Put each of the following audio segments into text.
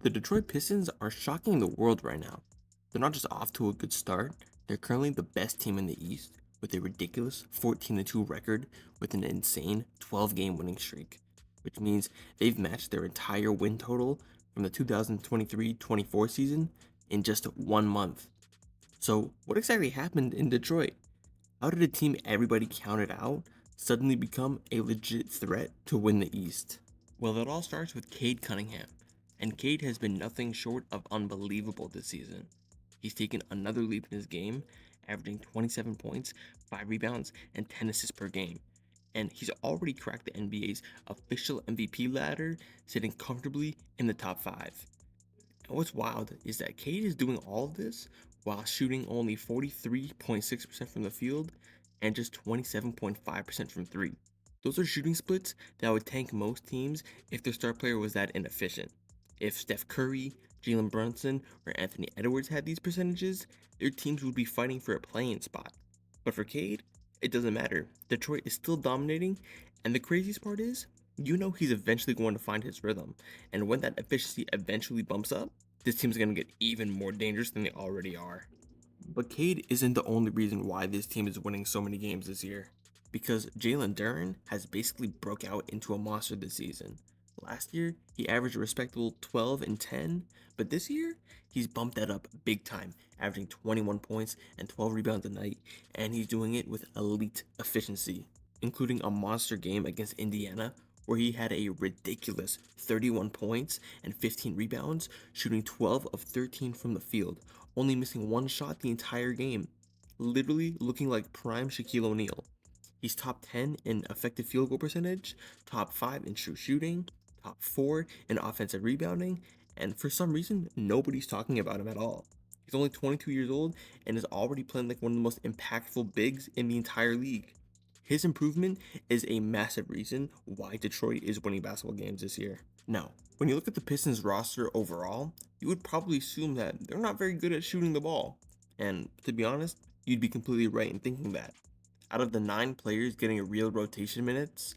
The Detroit Pistons are shocking the world right now. They're not just off to a good start, they're currently the best team in the East with a ridiculous 14-2 record with an insane 12-game winning streak, which means they've matched their entire win total from the 2023-24 season in just 1 month. So, what exactly happened in Detroit? How did a team everybody counted out suddenly become a legit threat to win the East? Well, it all starts with Cade Cunningham, and Cade has been nothing short of unbelievable this season. He's taken another leap in his game, averaging 27 points, 5 rebounds, and 10 assists per game. And he's already cracked the NBA's official MVP ladder, sitting comfortably in the top 5. And what's wild is that Cade is doing all of this while shooting only 43.6% from the field and just 27.5% from 3. Those are shooting splits that would tank most teams if their star player was that inefficient. If Steph Curry, Jalen Brunson, or Anthony Edwards had these percentages, their teams would be fighting for a playing spot. But for Cade, it doesn't matter. Detroit is still dominating, and the craziest part is, he's eventually going to find his rhythm. And when that efficiency eventually bumps up, this team's going to get even more dangerous than they already are. But Cade isn't the only reason why this team is winning so many games this year, because Jalen Duren has basically broke out into a monster this season. Last year, he averaged a respectable 12 and 10, but this year, he's bumped that up big time, averaging 21 points and 12 rebounds a night, and he's doing it with elite efficiency, including a monster game against Indiana where he had a ridiculous 31 points and 15 rebounds, shooting 12 of 13 from the field, only missing one shot the entire game, literally looking like prime Shaquille O'Neal. He's top 10 in effective field goal percentage, top 5 in true shooting, top 4 in offensive rebounding, and for some reason, nobody's talking about him at all. He's only 22 years old and is already playing like one of the most impactful bigs in the entire league. His improvement is a massive reason why Detroit is winning basketball games this year. Now, when you look at the Pistons roster overall, you would probably assume that they're not very good at shooting the ball. And to be honest, you'd be completely right in thinking that. Out of the 9 players getting real rotation minutes,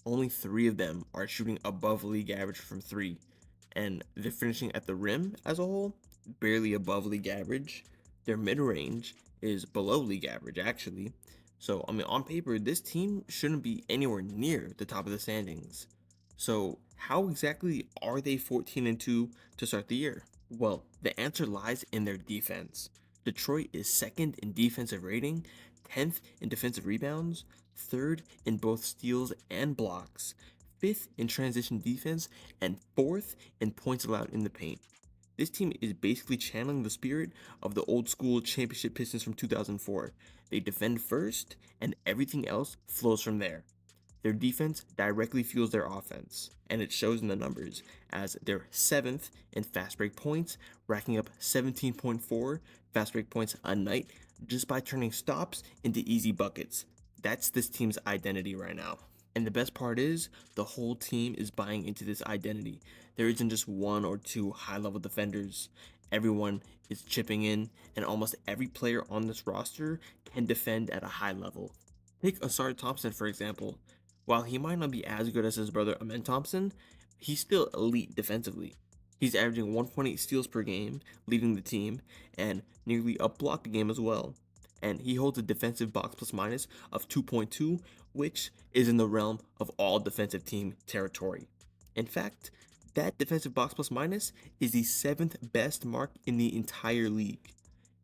only 3 of them are shooting above league average from 3, and they're finishing at the rim as a whole, barely above league average. Their mid range is below league average, actually. So, on paper, this team shouldn't be anywhere near the top of the standings. So, how exactly are they 14-2 to start the year? Well, the answer lies in their defense. Detroit is second in defensive rating, 10th in defensive rebounds, third in both steals and blocks, fifth in transition defense, and fourth in points allowed in the paint. This team is basically channeling the spirit of the old school championship Pistons from 2004. They defend first, and everything else flows from there. Their defense directly fuels their offense, and it shows in the numbers, as they're 7th in fast break points, racking up 17.4 fast break points a night just by turning stops into easy buckets. That's this team's identity right now. And the best part is, the whole team is buying into this identity. There isn't just one or two high level defenders. Everyone is chipping in, and almost every player on this roster can defend at a high level. Take Asar Thompson, for example. While he might not be as good as his brother Amen Thompson, he's still elite defensively. He's averaging 1.8 steals per game, leading the team, and nearly a block a game as well. And he holds a defensive box plus minus of 2.2, which is in the realm of all defensive team territory. In fact, that defensive box plus minus is the 7th best mark in the entire league.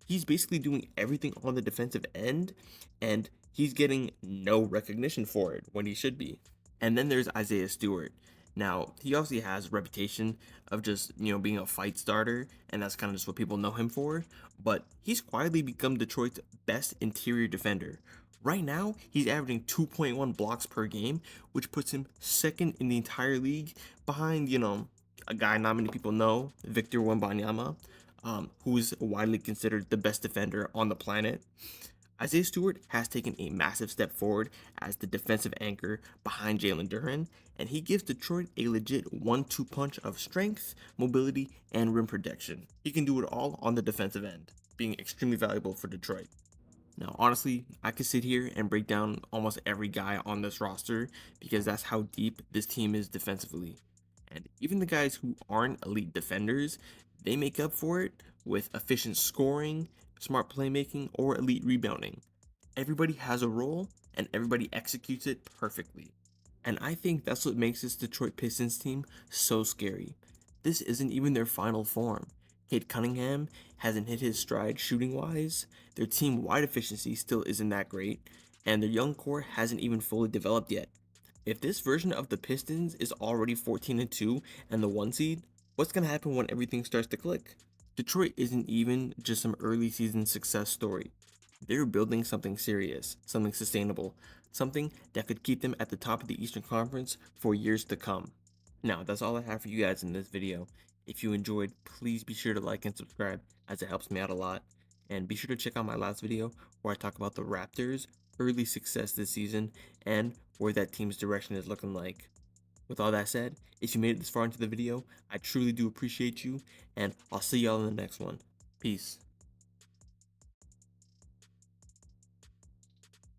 He's basically doing everything on the defensive end, and he's getting no recognition for it when he should be. And then there's Isaiah Stewart. Now, he obviously has a reputation of just, being a fight starter, and that's kind of just what people know him for, but he's quietly become Detroit's best interior defender. Right now, he's averaging 2.1 blocks per game, which puts him second in the entire league behind, a guy not many people know, Victor Wembanyama, who's widely considered the best defender on the planet. Isaiah Stewart has taken a massive step forward as the defensive anchor behind Jalen Duren, and he gives Detroit a legit 1-2 punch of strength, mobility, and rim protection. He can do it all on the defensive end, being extremely valuable for Detroit. Now, honestly, I could sit here and break down almost every guy on this roster because that's how deep this team is defensively. And even the guys who aren't elite defenders, they make up for it with efficient scoring, smart playmaking, or elite rebounding. Everybody has a role and everybody executes it perfectly. And I think that's what makes this Detroit Pistons team so scary. This isn't even their final form. Cade Cunningham hasn't hit his stride shooting wise, their team wide efficiency still isn't that great, and their young core hasn't even fully developed yet. If this version of the Pistons is already 14-2 and the 1 seed, what's going to happen when everything starts to click? Detroit isn't even just some early season success story. They're building something serious, something sustainable, something that could keep them at the top of the Eastern Conference for years to come. Now, that's all I have for you guys in this video. If you enjoyed, please be sure to like and subscribe as it helps me out a lot. And be sure to check out my last video where I talk about the Raptors' early success this season and where that team's direction is looking like. With all that said, if you made it this far into the video, I truly do appreciate you, and I'll see y'all in the next one. Peace.